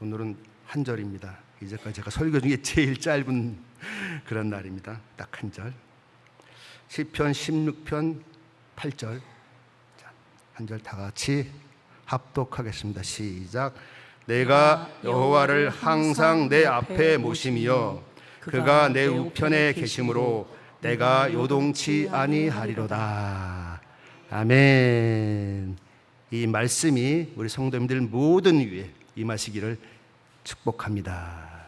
오늘은 한 절입니다. 이제까지 제가 설교 중에 제일 짧은 그런 날입니다. 딱 한 절. 시편 16편 8절. 한 절 다 같이 합독하겠습니다. 시작. 내가 여호와를 항상 내 앞에 모심이여 그가 내 우편에 계심으로 내가 요동치 아니하리로다. 아멘. 이 말씀이 우리 성도님들 모든 위에 임하시기를 축복합니다.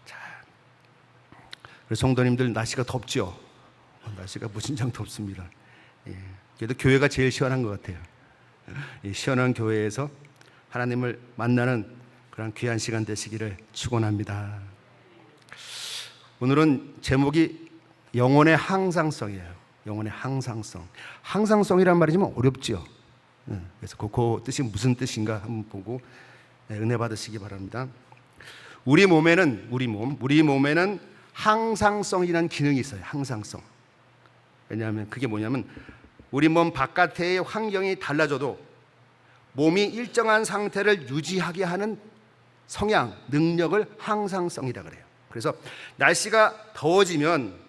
자, 우리 성도님들 날씨가 덥죠? 날씨가 무진장 덥습니다. 그래도 교회가 제일 시원한 것 같아요. 시원한 교회에서 하나님을 만나는 그런 귀한 시간 되시기를 축원합니다. 오늘은 제목이 영혼의 항상성이에요. 영혼의 항상성. 항상성이란 말이 좀 어렵죠. 그래서 그 뜻이 무슨 뜻인가 한번 보고 은혜 받으시기 바랍니다. 우리 몸에는 항상성이라는 기능이 있어요. 항상성. 왜냐하면 그게 뭐냐면 우리 몸 바깥의 환경이 달라져도 몸이 일정한 상태를 유지하게 하는 성향, 능력을 항상성이라 그래요. 그래서 날씨가 더워지면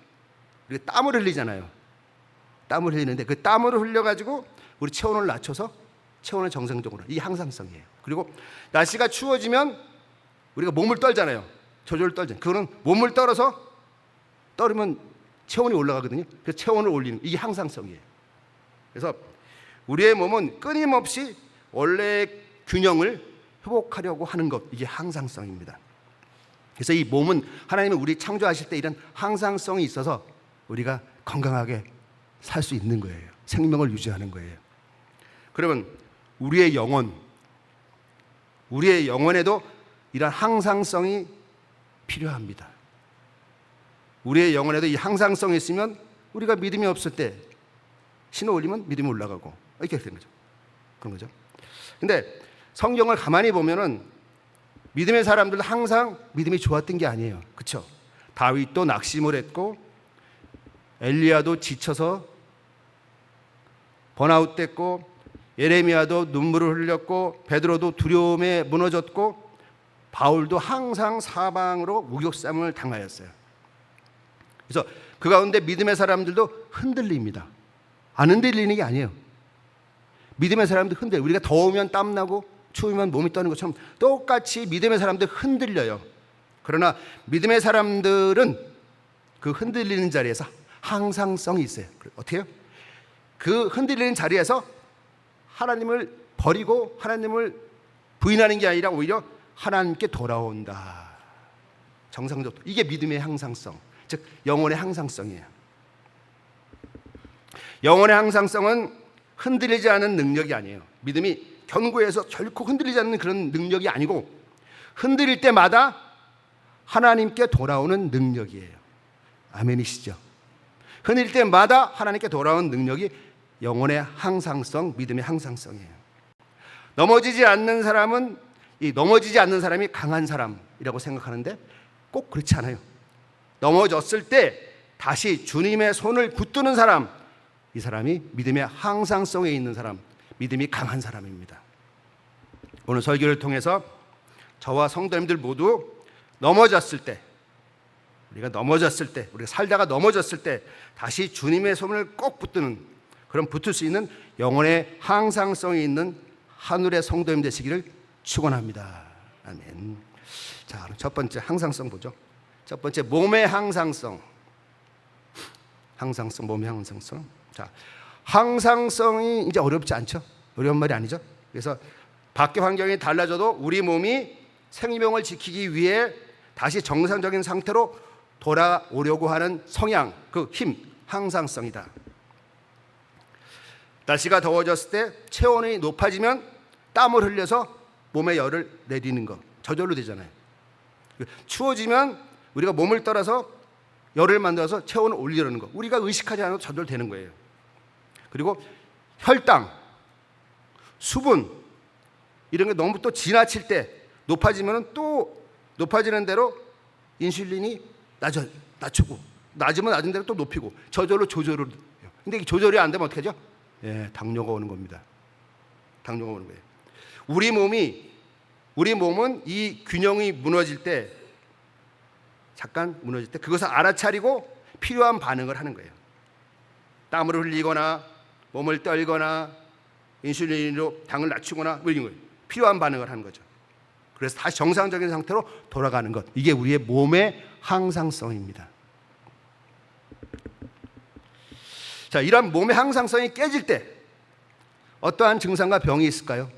우리가 땀을 흘리잖아요. 땀을 흘리는데 그 땀을 흘려가지고 우리 체온을 낮춰서 체온을 정상적으로, 이 항상성이에요. 그리고 날씨가 추워지면 우리가 몸을 떨잖아요. 저절로 떨잖아요. 그거는 몸을 떨으면 체온이 올라가거든요. 그래서 체온을 올리는, 이게 항상성이에요. 그래서 우리의 몸은 끊임없이 원래의 균형을 회복하려고 하는 것, 이게 항상성입니다. 그래서 이 몸은 하나님은 우리 창조하실 때 이런 항상성이 있어서 우리가 건강하게 살 수 있는 거예요. 생명을 유지하는 거예요. 그러면 우리의 영혼에도 이런 항상성이 필요합니다. 우리의 영혼에도 이 항상성이 있으면 우리가 믿음이 없을 때 신호 올리면 믿음이 올라가고 이렇게 되는 거죠. 그런 거죠. 근데 성경을 가만히 보면은 믿음의 사람들도 항상 믿음이 좋았던 게 아니에요. 그렇죠? 다윗도 낙심을 했고 엘리야도 지쳐서 번아웃 됐고 예레미야도 눈물을 흘렸고 베드로도 두려움에 무너졌고 바울도 항상 사방으로 무격삼을 당하였어요. 그래서 그 가운데 믿음의 사람들도 흔들립니다. 안 흔들리는 게 아니에요. 믿음의 사람들 흔들려요. 우리가 더우면 땀나고 추우면 몸이 떠는 것처럼 똑같이 믿음의 사람들 흔들려요. 그러나 믿음의 사람들은 그 흔들리는 자리에서 항상성이 있어요. 어떻게 해요? 그 흔들리는 자리에서 하나님을 버리고 하나님을 부인하는 게 아니라 오히려 하나님께 돌아온다. 정상적으로. 이게 믿음의 항상성, 즉 영혼의 항상성이에요. 영혼의 항상성은 흔들리지 않는 능력이 아니에요. 믿음이 견고해서 결코 흔들리지 않는 그런 능력이 아니고 흔들릴 때마다 하나님께 돌아오는 능력이에요. 아멘이시죠? 흔들릴 때마다 하나님께 돌아오는 능력이 영혼의 항상성, 믿음의 항상성이에요. 넘어지지 않는 사람은 넘어지지 않는 사람이 강한 사람이라고 생각하는데 꼭 그렇지 않아요. 넘어졌을 때 다시 주님의 손을 붙드는 사람, 이 사람이 믿음의 항상성에 있는 사람, 믿음이 강한 사람입니다. 오늘 설교를 통해서 저와 성도님들 모두 넘어졌을 때, 우리가 살다가 넘어졌을 때 다시 주님의 손을 꼭 붙드는, 그런 붙을 수 있는 영혼의 항상성이 있는 하늘의 성도님 되시기를 축원합니다. 아멘. 자, 첫 번째 항상성 보죠. 첫 번째 몸의 항상성. 몸의 항상성. 자, 항상성이 이제 어렵지 않죠? 어려운 말이 아니죠? 그래서 밖의 환경이 달라져도 우리 몸이 생명을 지키기 위해 다시 정상적인 상태로 돌아오려고 하는 성향, 그 힘, 항상성이다. 날씨가 더워졌을 때 체온이 높아지면 땀을 흘려서 몸에 열을 내리는 것, 저절로 되잖아요. 추워지면 우리가 몸을 떨어서 열을 만들어서 체온을 올리려는 것, 우리가 의식하지 않아도 저절로 되는 거예요. 그리고 혈당, 수분 이런 게 너무 또 지나칠 때 높아지면 또 높아지는 대로 인슐린이 낮추고 낮으면 낮은 대로 또 높이고 저절로 조절을 해요. 근데 이게 조절이 안 되면 어떻게 하죠? 당뇨가 오는 겁니다. 당뇨가 오는 거예요. 우리 몸이 우리 몸은 이 균형이 무너질 때, 잠깐 무너질 때 그것을 알아차리고 필요한 반응을 하는 거예요. 땀을 흘리거나 몸을 떨거나 인슐린으로 당을 낮추거나 뭐 이런 거예요. 필요한 반응을 하는 거죠. 그래서 다시 정상적인 상태로 돌아가는 것, 이게 우리의 몸의 항상성입니다. 자, 이런 몸의 항상성이 깨질 때 어떠한 증상과 병이 있을까요?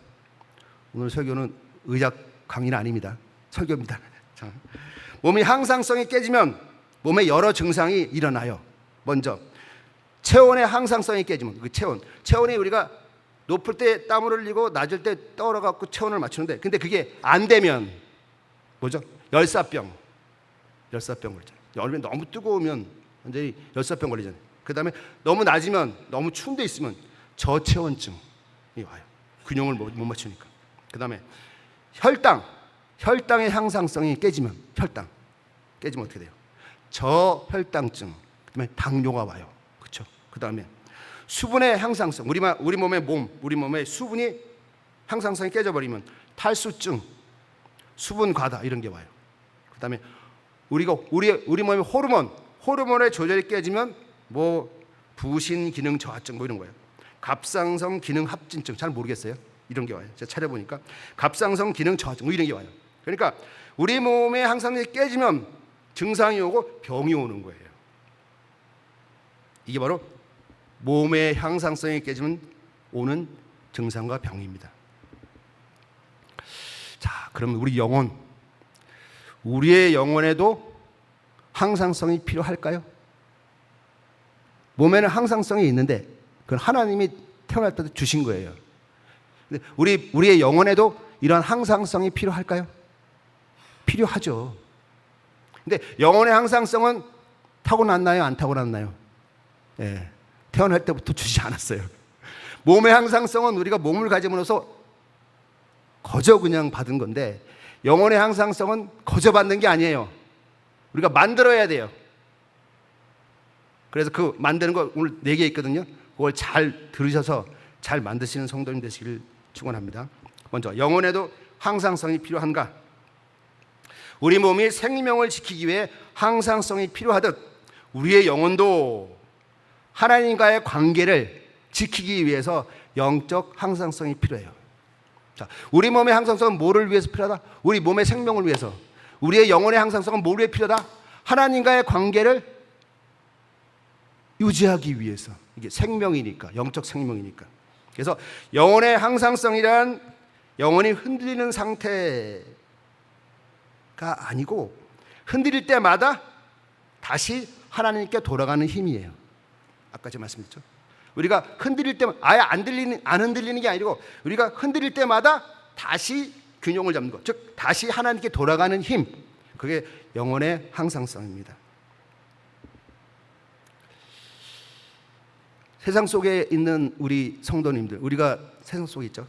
오늘 설교는 의학 강의는 아닙니다. 설교입니다. 자, 몸의 항상성이 깨지면 몸에 여러 증상이 일어나요. 먼저 체온의 항상성이 깨지면, 그 체온이 우리가 높을 때 땀을 흘리고 낮을 때 떨어갖고 체온을 맞추는데, 근데 그게 안 되면 뭐죠? 열사병 걸리잖아요. 여름에 너무 뜨거우면 완전히 열사병 걸리잖아요. 그 다음에 너무 낮으면, 너무 추운 데 있으면 저체온증이 와요. 균형을 못 맞추니까. 그 다음에 혈당의 항상성이 깨지면, 혈당 깨지면 어떻게 돼요? 저혈당증, 그 다음에 당뇨가 와요. 그렇죠? 그 다음에 수분의 항상성, 우리 몸의 수분이 항상성이 깨져버리면 탈수증, 수분 과다 이런 게 와요. 그 다음에 우리 몸의 호르몬의 조절이 깨지면 뭐 부신 기능 저하증 뭐 이런 거예요. 갑상선 기능 합진증, 잘 모르겠어요. 이런 게 와요. 제가 찾아보니까 갑상선 기능 저하증 뭐 이런 게 와요. 그러니까 우리 몸의 항상성이 깨지면 증상이 오고 병이 오는 거예요. 이게 바로 몸의 항상성이 깨지면 오는 증상과 병입니다. 자, 그럼 우리의 영혼에도 항상성이 필요할까요? 몸에는 항상성이 있는데 그건 하나님이 태어날 때 주신 거예요. 근데 우리의 영혼에도 이런 항상성이 필요할까요? 필요하죠. 근데 영혼의 항상성은 타고났나요? 안 타고났나요? 예, 태어날 때부터 주지 않았어요. 몸의 항상성은 우리가 몸을 가짐으로써 거저 그냥 받은 건데, 영혼의 항상성은 거저 받는 게 아니에요. 우리가 만들어야 돼요. 그래서 그 만드는 거 오늘 4개 있거든요. 그걸 잘 들으셔서 잘 만드시는 성도님 되시길 축원합니다. 먼저 영혼에도 항상성이 필요한가? 우리 몸이 생명을 지키기 위해 항상성이 필요하듯 우리의 영혼도 하나님과의 관계를 지키기 위해서 영적 항상성이 필요해요. 자, 우리 몸의 항상성은 뭐를 위해서 필요하다? 우리 몸의 생명을 위해서. 우리의 영혼의 항상성은 뭐를 위해 필요하다? 하나님과의 관계를 유지하기 위해서. 이게 생명이니까, 영적 생명이니까. 그래서 영혼의 항상성이란 영혼이 흔들리는 상태가 아니고, 흔들릴 때마다 다시 하나님께 돌아가는 힘이에요. 아까 제가 말씀드렸죠. 우리가 흔들릴 때만 아예 안 흔들리는 게 아니고, 우리가 흔들릴 때마다 다시 균형을 잡는 것, 즉 다시 하나님께 돌아가는 힘, 그게 영혼의 항상성입니다. 세상 속에 있는 우리 성도님들, 우리가 세상 속에 있죠.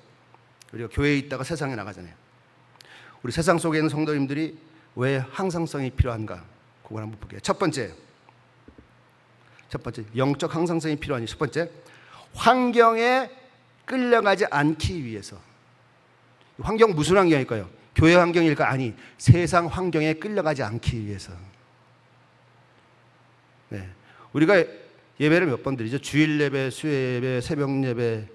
우리가 교회에 있다가 세상에 나가잖아요. 우리 세상 속에 있는 성도님들이 왜 항상성이 필요한가? 그걸 한번 볼게요. 첫 번째, 영적 항상성이 필요하니, 첫 번째, 환경에 끌려가지 않기 위해서. 환경 무슨 환경일까요? 교회 환경일까? 아니, 세상 환경에 끌려가지 않기 위해서. 네. 우리가 예배를 몇 번 드리죠? 주일 예배, 수요 예배, 새벽 예배,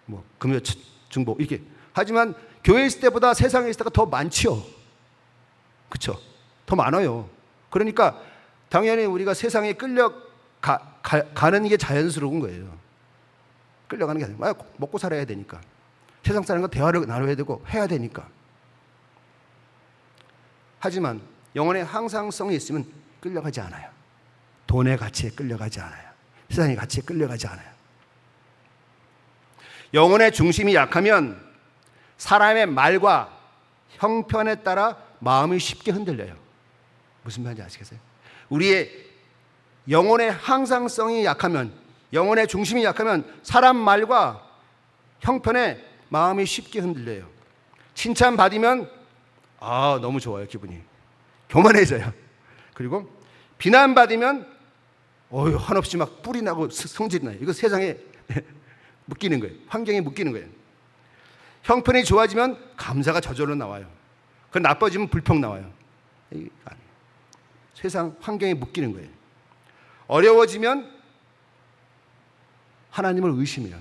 뭐 금요 중보 이렇게. 하지만 교회에 있을 때보다 세상에 있을 때가 더 많지요. 그렇죠? 더 많아요. 그러니까 당연히 우리가 세상에 가는 게 자연스러운 거예요. 끌려가는 게 아니라 먹고 살아야 되니까. 세상 사람과 대화를 나눠야 되고 해야 되니까. 하지만 영혼의 항상성이 있으면 끌려가지 않아요. 돈의 가치에 끌려가지 않아요. 세상의 가치에 끌려가지 않아요. 영혼의 중심이 약하면 사람의 말과 형편에 따라 마음이 쉽게 흔들려요. 무슨 말인지 아시겠어요? 우리의 영혼의 항상성이 약하면, 영혼의 중심이 약하면 사람 말과 형편에 마음이 쉽게 흔들려요. 칭찬받으면 너무 좋아요. 기분이 교만해져요. 그리고 비난받으면 한없이 막 뿔이 나고 성질이 나요. 이거 세상에 묶이는 거예요. 환경에 묶이는 거예요. 형편이 좋아지면 감사가 저절로 나와요. 그 나빠지면 불평 나와요. 세상 환경에 묶이는 거예요. 어려워지면 하나님을 의심해요.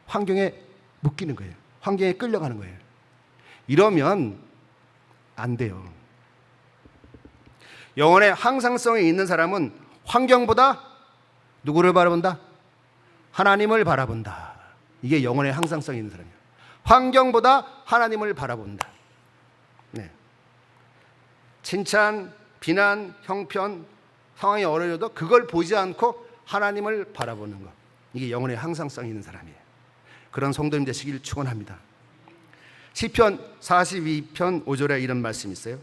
환경에 묶이는 거예요. 환경에 끌려가는 거예요. 이러면 안 돼요. 영혼의 항상성이 있는 사람은 환경보다 누구를 바라본다? 하나님을 바라본다. 이게 영혼의 항상성이 있는 사람이에요. 환경보다 하나님을 바라본다. 네. 칭찬, 비난, 형편, 상황이 어려워도 그걸 보지 않고 하나님을 바라보는 것. 이게 영혼의 항상성이 있는 사람이에요. 그런 성도님 되시길 축원합니다. 시편 42편 5절에 이런 말씀이 있어요.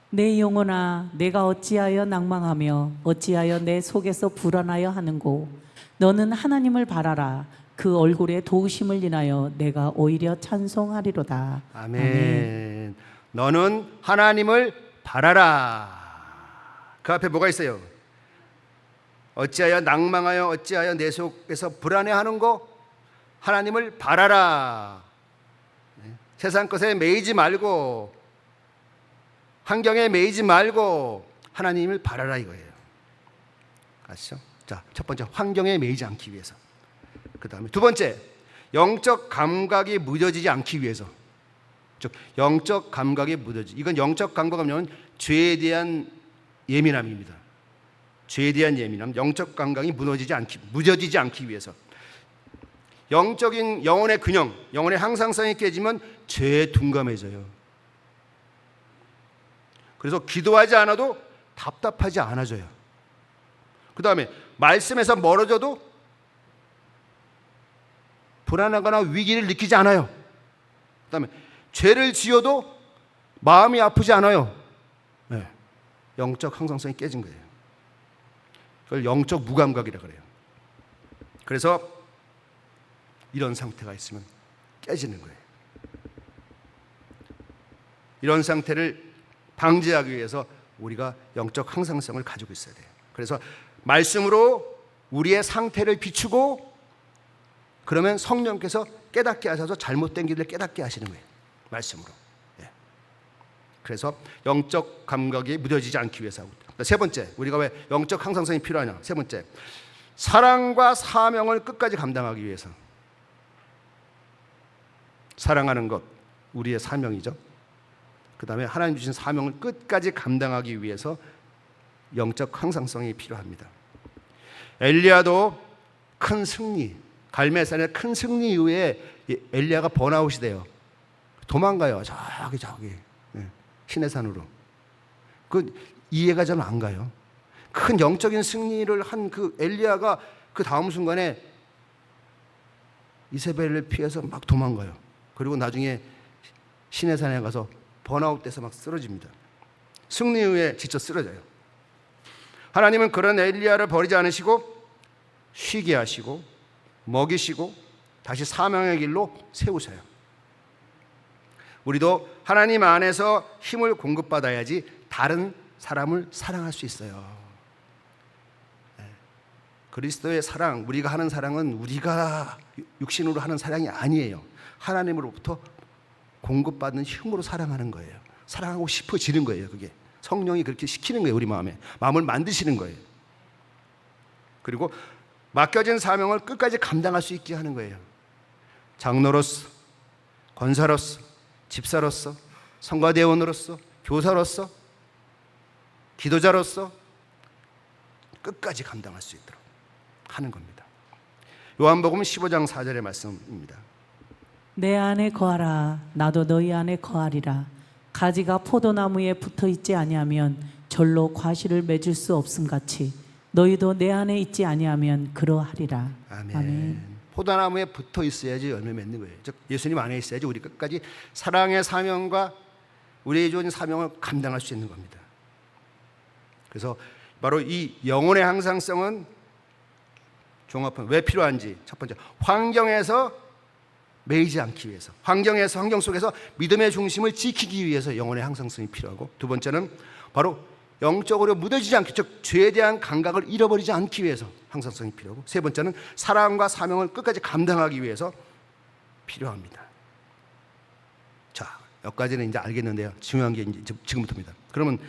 내 영혼아, 내가 어찌하여 낭망하며 어찌하여 내 속에서 불안하여 하는고, 너는 하나님을 바라라. 그 얼굴에 도우심을 인하여 내가 오히려 찬송하리로다. 아멘. 너는 하나님을 바라라. 그 앞에 뭐가 있어요? 어찌하여 낭망하여 어찌하여 내 속에서 불안해하는 거? 하나님을 바라라. 세상 것에 매이지 말고, 환경에 매이지 말고 하나님을 바라라 이거예요. 아시죠? 자, 첫 번째, 환경에 매이지 않기 위해서. 그 다음에 두 번째, 영적 감각이 무뎌지지 않기 위해서. 즉 영적 감각이 무뎌지. 이건 영적 감각은 죄에 대한 예민함입니다. 죄에 대한 예민함, 영적 감각이 무뎌지지 않기 위해서. 영적인 영혼의 균형, 영혼의 항상성이 깨지면 죄에 둔감해져요. 그래서 기도하지 않아도 답답하지 않아져요. 그 다음에 말씀에서 멀어져도 불안하거나 위기를 느끼지 않아요. 그 다음에 죄를 지어도 마음이 아프지 않아요. 네. 영적 항상성이 깨진 거예요. 그걸 영적 무감각이라고 그래요. 그래서 이런 상태가 있으면 깨지는 거예요. 이런 상태를 방지하기 위해서 우리가 영적 항상성을 가지고 있어야 돼요. 그래서 말씀으로 우리의 상태를 비추고, 그러면 성령께서 깨닫게 하셔서 잘못된 길을 깨닫게 하시는 거예요. 말씀으로. 예. 그래서 영적 감각이 무뎌지지 않기 위해서. 세 번째, 우리가 왜 영적 항상성이 필요하냐? 세 번째, 사랑과 사명을 끝까지 감당하기 위해서. 사랑하는 것, 우리의 사명이죠. 그 다음에 하나님 주신 사명을 끝까지 감당하기 위해서 영적 항상성이 필요합니다. 엘리야도 큰 승리, 갈멜산의 큰 승리 이후에 엘리야가 번아웃이 돼요. 도망가요. 저기 시내산으로. 그 이해가 좀 안 가요. 큰 영적인 승리를 한 그 엘리야가 그 다음 순간에 이세벨을 피해서 막 도망가요. 그리고 나중에 시내산에 가서 번아웃돼서 막 쓰러집니다. 승리 후에 지쳐 쓰러져요. 하나님은 그런 엘리야를 버리지 않으시고 쉬게 하시고 먹이시고 다시 사명의 길로 세우세요. 우리도 하나님 안에서 힘을 공급받아야지 다른 사람을 사랑할 수 있어요. 그리스도의 사랑, 우리가 하는 사랑은 우리가 육신으로 하는 사랑이 아니에요. 하나님으로부터 공급받는 힘으로 사랑하는 거예요. 사랑하고 싶어지는 거예요. 그게 성령이 그렇게 시키는 거예요. 우리 마음을 만드시는 거예요. 그리고 맡겨진 사명을 끝까지 감당할 수 있게 하는 거예요. 장로로서, 권사로서, 집사로서, 성가대원으로서, 교사로서, 기도자로서 끝까지 감당할 수 있도록 하는 겁니다. 요한복음 15장 4절의 말씀입니다. 내 안에 거하라. 나도 너희 안에 거하리라. 가지가 포도나무에 붙어 있지 아니하면 절로 과실을 맺을 수 없음 같이 너희도 내 안에 있지 아니하면 그러하리라. 아멘. 아멘. 포도나무에 붙어 있어야지 열매 맺는 거예요. 즉 예수님 안에 있어야지 우리 끝까지 사랑의 사명과 우리의 주어진 사명을 감당할 수 있는 겁니다. 그래서 바로 이 영혼의 항상성은 종합은 왜 필요한지, 첫 번째, 환경에서 매이지 않기 위해서, 환경 속에서 믿음의 중심을 지키기 위해서 영혼의 항상성이 필요하고, 두 번째는 바로 영적으로 무뎌지지 않기, 즉 죄에 대한 감각을 잃어버리지 않기 위해서 항상성이 필요하고, 세 번째는 사랑과 사명을 끝까지 감당하기 위해서 필요합니다. 자, 여기까지는 이제 알겠는데요. 중요한 게 이제 지금부터입니다. 그러면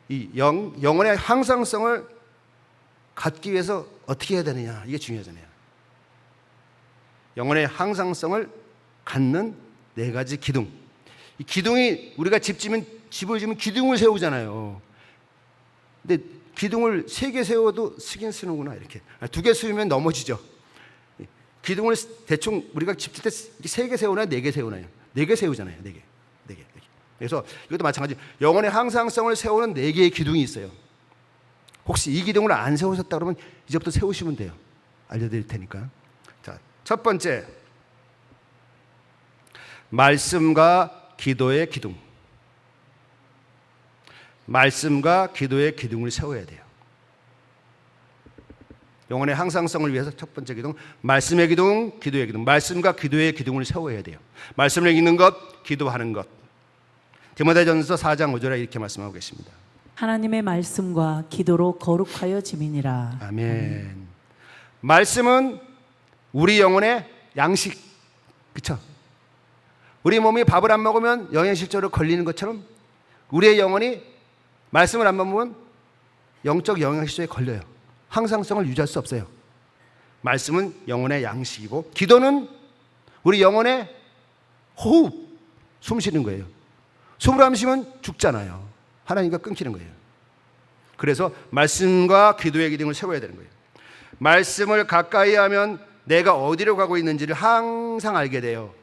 이 영혼의 항상성을 갖기 위해서 어떻게 해야 되느냐, 이게 중요하잖아요. 영혼의 항상성을 갖는 네 가지 기둥. 이 기둥이, 우리가 집을 지면 기둥을 세우잖아요. 근데 기둥을 3개 세워도 쓰긴 쓰는구나. 이렇게 2개 세우면 넘어지죠. 기둥을 대충 우리가 집 질 때 3개 세우나요, 4개 세우나요? 4개 세우잖아요. 4개. 그래서 이것도 마찬가지. 영혼의 항상성을 세우는 4개의 기둥이 있어요. 혹시 이 기둥을 안 세우셨다 그러면 이제부터 세우시면 돼요. 알려드릴 테니까. 자, 첫 번째, 말씀과 기도의 기둥. 말씀과 기도의 기둥을 세워야 돼요. 영혼의 항상성을 위해서 첫 번째 기둥, 말씀의 기둥, 기도의 기둥. 말씀과 기도의 기둥을 세워야 돼요. 말씀을 읽는 것, 기도하는 것. 디모데전서 4장 5절에 이렇게 말씀하고 계십니다. 하나님의 말씀과 기도로 거룩하여 지민이라. 아멘. 말씀은 우리 영혼의 양식, 그렇죠? 우리 몸이 밥을 안 먹으면 영양실조로 걸리는 것처럼 우리의 영혼이 말씀을 안 먹으면 영적 영양실조에 걸려요. 항상성을 유지할 수 없어요. 말씀은 영혼의 양식이고, 기도는 우리 영혼의 호흡, 숨 쉬는 거예요. 숨을 안 쉬면 죽잖아요. 하나님과 끊기는 거예요. 그래서 말씀과 기도의 기둥을 세워야 되는 거예요. 말씀을 가까이 하면 내가 어디로 가고 있는지를 항상 알게 돼요.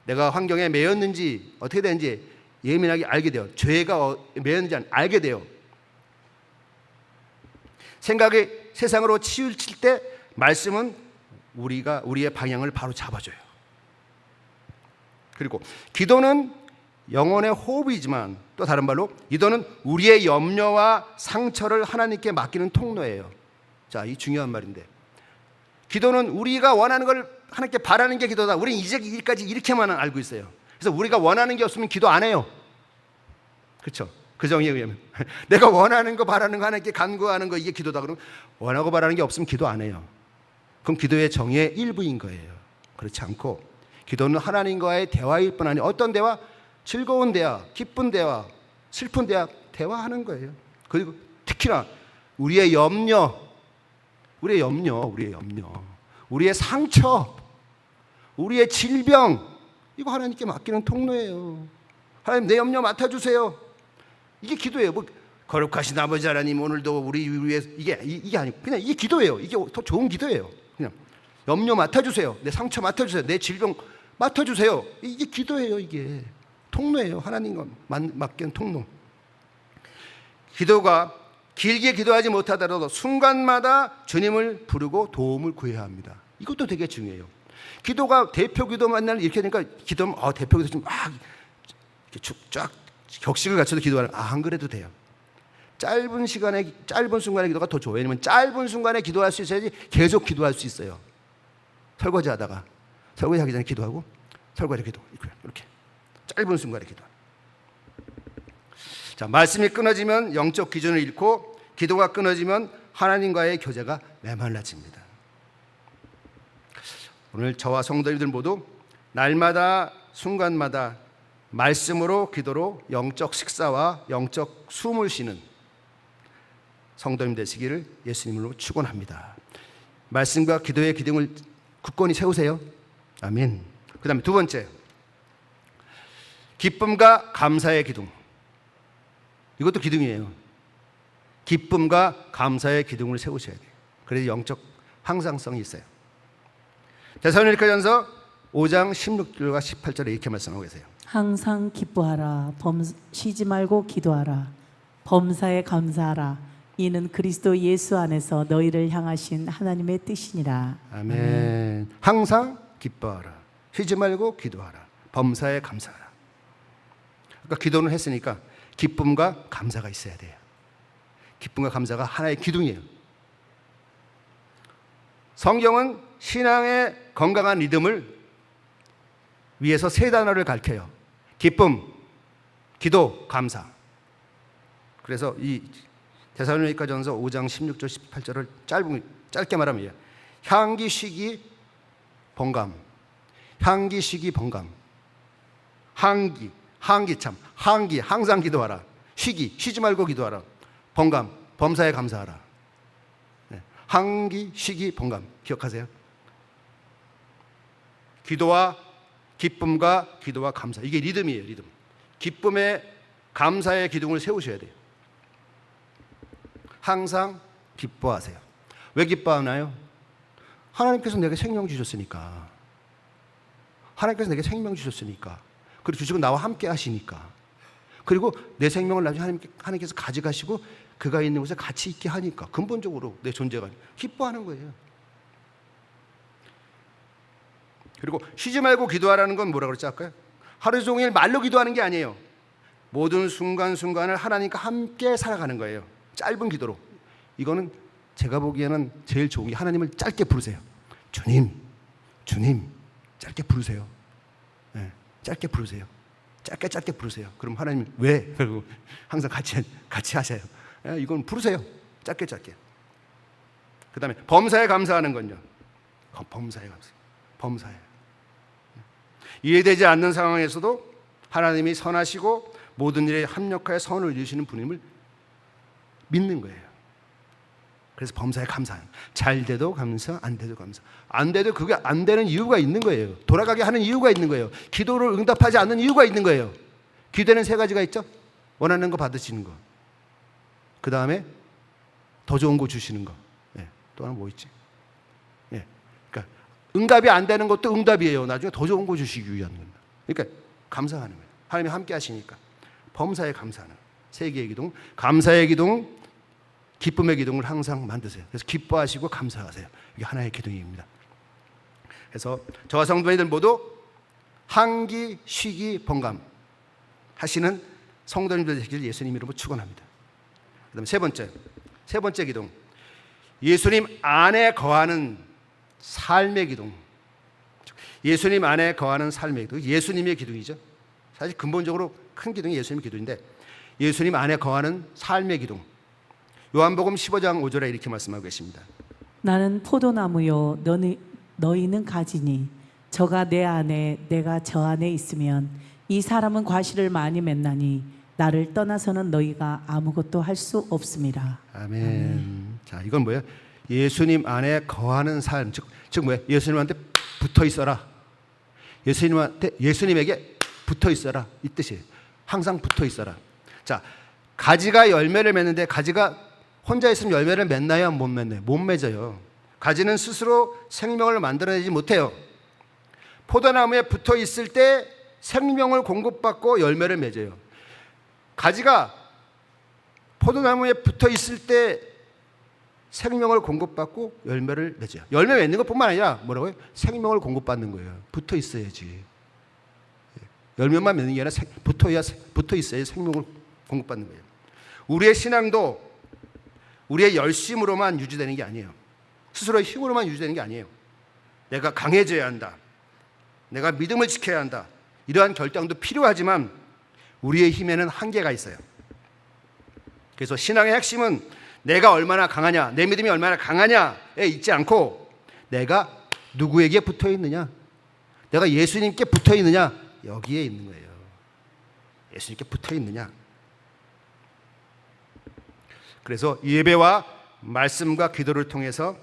내가 환경에 매였는지 어떻게 되는지 예민하게 알게 돼요. 죄가 매였는지 알게 돼요. 생각이 세상으로 치우칠 때 말씀은 우리의 방향을 바로 잡아줘요. 그리고 기도는 영혼의 호흡이지만 또 다른 말로 기도는 우리의 염려와 상처를 하나님께 맡기는 통로예요. 자, 이 중요한 말인데, 기도는 우리가 원하는 걸 하나님께 바라는 게 기도다. 우리는 이제까지 이렇게만 알고 있어요. 그래서 우리가 원하는 게 없으면 기도 안 해요. 그렇죠? 그 정의에 의하면 내가 원하는 거 바라는 거 하나님께 간구하는 거, 이게 기도다 그러면 원하고 바라는 게 없으면 기도 안 해요. 그럼 기도의 정의의 일부인 거예요. 그렇지 않고 기도는 하나님과의 대화일 뿐 아니라 어떤 대화? 즐거운 대화, 기쁜 대화, 슬픈 대화, 대화하는 거예요. 그리고 특히나 우리의 염려, 우리의 상처, 우리의 질병, 이거 하나님께 맡기는 통로예요. 하나님, 내 염려 맡아주세요. 이게 기도예요. 뭐 거룩하신 아버지 하나님, 오늘도 우리 위해서, 이게 아니고 그냥 이게 기도예요. 이게 더 좋은 기도예요. 그냥 염려 맡아주세요. 내 상처 맡아주세요. 내 질병 맡아주세요. 이게 기도예요. 이게 통로예요. 하나님과 맡기는 통로. 기도가 길게 기도하지 못하더라도 순간마다 주님을 부르고 도움을 구해야 합니다. 이것도 되게 중요해요. 기도가 대표 기도 만날 이렇게 되니까 기도하면 대표 기도 좀 막 쫙 격식을 갖춰서 기도하는, 안 그래도 돼요. 짧은 순간의 기도가 더 좋아요. 왜냐면 짧은 순간에 기도할 수 있어야지 계속 기도할 수 있어요. 설거지하다가 설거지하기 전에 기도하고 설거지 기도 이렇게 짧은 순간에 기도. 자, 말씀이 끊어지면 영적 기준을 잃고 기도가 끊어지면 하나님과의 교제가 메말라집니다. 오늘 저와 성도님들 모두 날마다 순간마다 말씀으로 기도로 영적 식사와 영적 숨을 쉬는 성도님 되시기를 예수님으로 축원합니다. 말씀과 기도의 기둥을 굳건히 세우세요. 아멘. 그 다음에 두 번째, 기쁨과 감사의 기둥. 이것도 기둥이에요. 기쁨과 감사의 기둥을 세우셔야 돼요. 그래서 영적 항상성이 있어요. 데살로니가전서 5장 16절과 18절에 이렇게 말씀하고 계세요. 항상 기뻐하라. 쉬지 말고 기도하라. 범사에 감사하라. 이는 그리스도 예수 안에서 너희를 향하신 하나님의 뜻이니라. 아멘. 항상 기뻐하라. 쉬지 말고 기도하라. 범사에 감사하라. 아까 기도는 했으니까 기쁨과 감사가 있어야 돼요. 기쁨과 감사가 하나의 기둥이에요. 성경은 신앙의 건강한 리듬을 위해서 세 단어를 가르쳐요. 기쁨, 기도, 감사. 그래서 이 데살로니가전서 5장 16절 18절을 짧게 말하면 향기, 쉬기, 번감. 향기, 시기, 번감. 항기, 항상 기도하라. 시기, 쉬지 말고 기도하라. 번감, 범사에 감사하라. 네. 항기, 시기, 번감. 기억하세요? 기도와 기쁨과 기도와 감사. 이게 리듬이에요, 리듬. 기쁨에 감사의 기둥을 세우셔야 돼요. 항상 기뻐하세요. 왜 기뻐하나요? 하나님께서 내게 생명 주셨으니까. 하나님께서 내게 생명 주셨으니까. 그리고 주시고 나와 함께 하시니까. 그리고 내 생명을 나중에 하나님께서 가져가시고 그가 있는 곳에 같이 있게 하니까. 근본적으로 내 존재가 기뻐하는 거예요. 그리고 쉬지 말고 기도하라는 건 뭐라고 그랬지 아까요? 하루 종일 말로 기도하는 게 아니에요. 모든 순간순간을 하나님과 함께 살아가는 거예요. 짧은 기도로. 이거는 제가 보기에는 제일 좋은 게 하나님을 짧게 부르세요. 주님, 주님, 짧게 부르세요. 네, 짧게 부르세요. 짧게 부르세요. 그럼 하나님 왜? 그리고 항상 같이 하세요. 네, 이건 부르세요. 짧게. 그 다음에 범사에 감사하는 건요. 범사에 감사. 범사에. 이해되지 않는 상황에서도 하나님이 선하시고 모든 일에 합력하여 선을 이루시는 분임을 믿는 거예요. 그래서 범사에 감사해요. 잘 돼도 감사, 안 돼도 감사. 안 돼도 그게 안 되는 이유가 있는 거예요. 돌아가게 하는 이유가 있는 거예요. 기도를 응답하지 않는 이유가 있는 거예요. 기도에는 3가지가 있죠. 원하는 거 받으시는 거. 그 다음에 더 좋은 거 주시는 거. 예, 또 하나 뭐 있지? 예, 그러니까 응답이 안 되는 것도 응답이에요. 나중에 더 좋은 거 주시기 위한 겁니다. 그러니까 감사하는 거예요. 하나님이 함께 하시니까. 범사에 감사하는 3개의 기둥, 감사의 기둥, 기쁨의 기둥을 항상 만드세요. 그래서 기뻐하시고 감사하세요. 이게 하나의 기둥입니다. 그래서 저와 성도님들 모두 항기, 쉬기, 번감 하시는 성도님들 되시길 예수님 이름으로 축원합니다. 그다음에 세 번째 기둥, 예수님 안에 거하는 삶의 기둥. 예수님 안에 거하는 삶의 기둥. 예수님의 기둥이죠. 사실 근본적으로 큰 기둥이 예수님의 기둥인데 예수님 안에 거하는 삶의 기둥. 요한복음 15장 5절에 이렇게 말씀하고 계십니다. 나는 포도나무요 너희는 가지니 저가 내 안에 내가 저 안에 있으면 이 사람은 과실을 많이 맺나니 나를 떠나서는 너희가 아무것도 할 수 없습니다. 아멘. 자, 이건 뭐예요? 예수님 안에 거하는 삶. 즉 뭐예요? 예수님한테 붙어 있어라. 예수님에게 붙어 있어라. 이 뜻이에요. 항상 붙어 있어라. 자, 가지가 열매를 맺는데 가지가 혼자 있으면 열매를 맺나요? 못 맺나요? 못 맺어요. 가지는 스스로 생명을 만들어내지 못해요. 포도나무에 붙어 있을 때 생명을 공급받고 열매를 맺어요. 가지가 포도나무에 붙어 있을 때 생명을 공급받고 열매를 맺어요. 열매 맺는 것뿐만 아니라 뭐라고요? 생명을 공급받는 거예요. 붙어 있어야지. 열매만 맺는 게 아니라 붙어 있어야 생명을 공급받는 거예요. 우리의 신앙도 우리의 열심으로만 유지되는 게 아니에요. 스스로의 힘으로만 유지되는 게 아니에요. 내가 강해져야 한다. 내가 믿음을 지켜야 한다. 이러한 결단도 필요하지만 우리의 힘에는 한계가 있어요. 그래서 신앙의 핵심은 내가 얼마나 강하냐, 내 믿음이 얼마나 강하냐에 있지 않고 내가 누구에게 붙어 있느냐, 내가 예수님께 붙어 있느냐, 여기에 있는 거예요. 예수님께 붙어 있느냐. 그래서 예배와 말씀과 기도를 통해서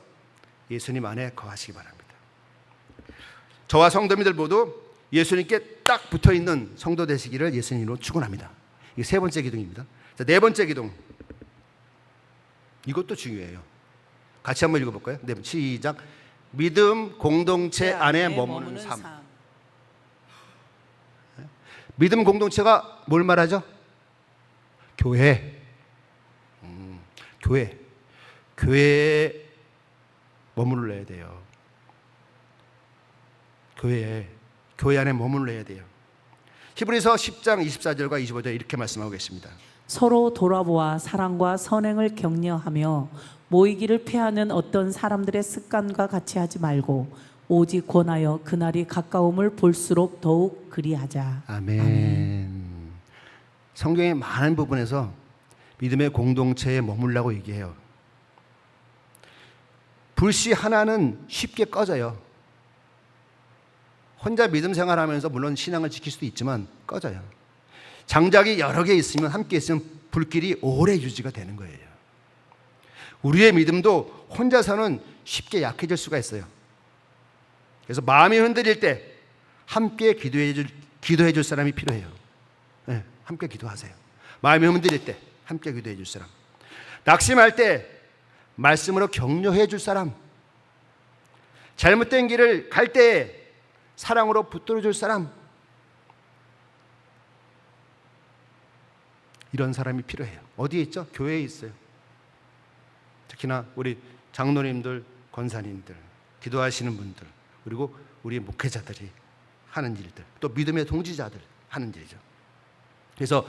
예수님 안에 거하시기 바랍니다. 저와 성도님들 모두 예수님께 딱 붙어 있는 성도 되시기를 예수님으로 축원합니다. 이게 3번째 기둥입니다. 자, 4번째 기둥. 이것도 중요해요. 같이 한번 읽어볼까요? 네, 시작. 믿음 공동체 안에 머무는 삶. 믿음 공동체가 뭘 말하죠? 교회. 교회에 머물러야 돼요. 교회 안에 머물러야 돼요. 히브리서 10장 24절과 25절 이렇게 말씀하고 계십니다. 서로 돌아보아 사랑과 선행을 격려하며 모이기를 피하는 어떤 사람들의 습관과 같이 하지 말고 오직 권하여 그날이 가까움을 볼수록 더욱 그리하자. 아멘. 성경의 많은 부분에서 믿음의 공동체에 머물라고 얘기해요. 불씨 하나는 쉽게 꺼져요. 혼자 믿음 생활하면서 물론 신앙을 지킬 수도 있지만 꺼져요. 장작이 여러 개 있으면 함께 있으면 불길이 오래 유지가 되는 거예요. 우리의 믿음도 혼자서는 쉽게 약해질 수가 있어요. 그래서 마음이 흔들릴 때 함께 기도해 줄 사람이 필요해요. 네, 함께 기도하세요. 마음이 흔들릴 때 함께 기도해 줄 사람. 낙심할 때 말씀으로 격려해 줄 사람. 잘못된 길을 갈 때 사랑으로 붙들어 줄 사람. 이런 사람이 필요해요. 어디에 있죠? 교회에 있어요. 특히나 우리 장로님들, 권사님들, 기도하시는 분들, 그리고 우리 목회자들이 하는 일들, 또 믿음의 동지자들 하는 일이죠. 그래서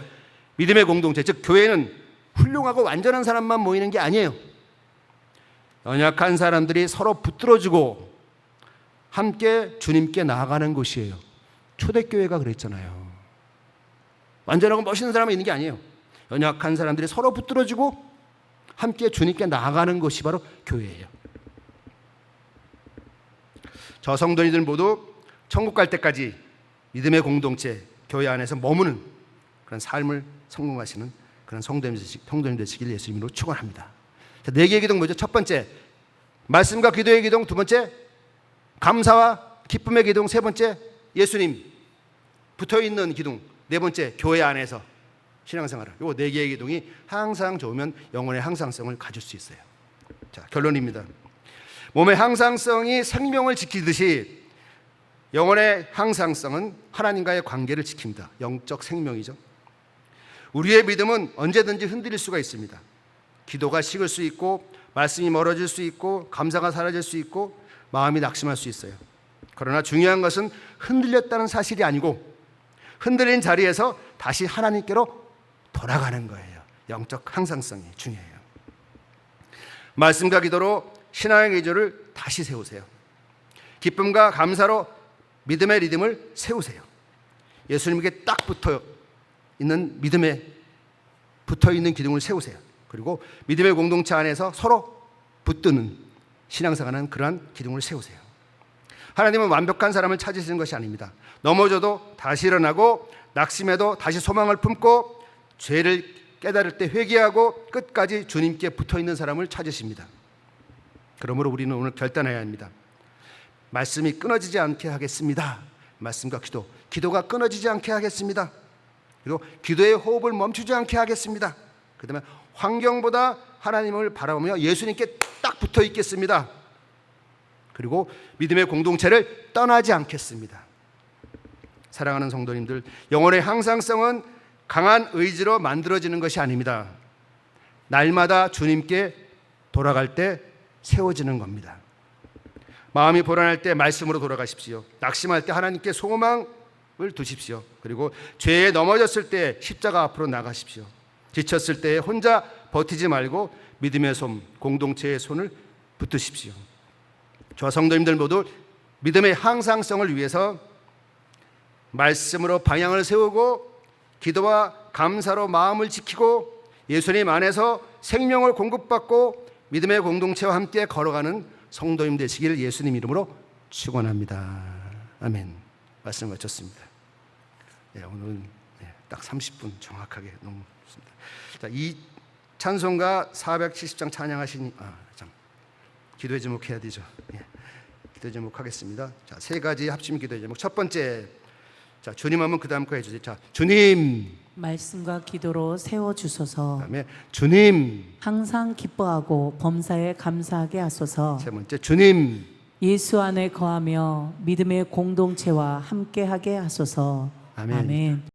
믿음의 공동체, 즉 교회는 훌륭하고 완전한 사람만 모이는 게 아니에요. 연약한 사람들이 서로 붙들어주고 함께 주님께 나아가는 곳이에요. 초대교회가 그랬잖아요. 완전하고 멋있는 사람만 있는 게 아니에요. 연약한 사람들이 서로 붙들어주고 함께 주님께 나아가는 것이 바로 교회예요. 저 성도님들 모두 천국 갈 때까지 믿음의 공동체, 교회 안에서 머무는 그런 삶을 성공하시는 그런 성도님 되시길 예수님으로 축원합니다. 자, 4개의 기둥 뭐죠? 첫 번째, 말씀과 기도의 기둥. 두 번째, 감사와 기쁨의 기둥. 세 번째, 예수님 붙어있는 기둥. 네 번째, 교회 안에서 신앙생활을. 요 4개의 기둥이 항상 좋으면 영혼의 항상성을 가질 수 있어요. 자, 결론입니다. 몸의 항상성이 생명을 지키듯이 영혼의 항상성은 하나님과의 관계를 지킵니다. 영적 생명이죠. 우리의 믿음은 언제든지 흔들릴 수가 있습니다. 기도가 식을 수 있고, 말씀이 멀어질 수 있고, 감사가 사라질 수 있고, 마음이 낙심할 수 있어요. 그러나 중요한 것은 흔들렸다는 사실이 아니고 흔들린 자리에서 다시 하나님께로 돌아가는 거예요. 영적 항상성이 중요해요. 말씀과 기도로 신앙의 기조를 다시 세우세요. 기쁨과 감사로 믿음의 리듬을 세우세요. 예수님께 딱 붙어 있는 믿음에 붙어 있는 기둥을 세우세요. 그리고 믿음의 공동체 안에서 서로 붙드는 신앙생활하는 그러한 기둥을 세우세요. 하나님은 완벽한 사람을 찾으시는 것이 아닙니다. 넘어져도 다시 일어나고, 낙심해도 다시 소망을 품고, 죄를 깨달을 때 회개하고 끝까지 주님께 붙어 있는 사람을 찾으십니다. 그러므로 우리는 오늘 결단해야 합니다. 말씀이 끊어지지 않게 하겠습니다. 말씀과 기도가 끊어지지 않게 하겠습니다. 그리고 기도의 호흡을 멈추지 않게 하겠습니다. 그 다음에 환경보다 하나님을 바라보며 예수님께 딱 붙어 있겠습니다. 그리고 믿음의 공동체를 떠나지 않겠습니다. 사랑하는 성도님들, 영혼의 항상성은 강한 의지로 만들어지는 것이 아닙니다. 날마다 주님께 돌아갈 때 세워지는 겁니다. 마음이 불안할 때 말씀으로 돌아가십시오. 낙심할 때 하나님께 소망을 두십시오. 그리고 죄에 넘어졌을 때 십자가 앞으로 나가십시오. 지쳤을 때 혼자 버티지 말고 믿음의 손, 공동체의 손을 붙드십시오. 저와 성도님들 모두 믿음의 항상성을 위해서 말씀으로 방향을 세우고 기도와 감사로 마음을 지키고 예수님 안에서 생명을 공급받고 믿음의 공동체와 함께 걸어가는 성도님 되시길 예수님 이름으로 축원합니다. 아멘. 말씀 마쳤습니다. 네, 오늘은 딱 30분 정확하게 너무 좋습니다. 자, 이 찬송가 470장 찬양하시니 기도의 제목 해야 되죠. 예, 기도의 제목 하겠습니다. 자, 3가지 합심 기도의 제목. 첫 번째, 자, 주님 하면 그 다음 거 해주세요. 자, 주님 말씀과 기도로 세워주소서. 그다음에 주님 항상 기뻐하고 범사에 감사하게 하소서. 세 번째, 주님 예수 안에 거하며 믿음의 공동체와 함께하게 하소서. 아멘. 아멘.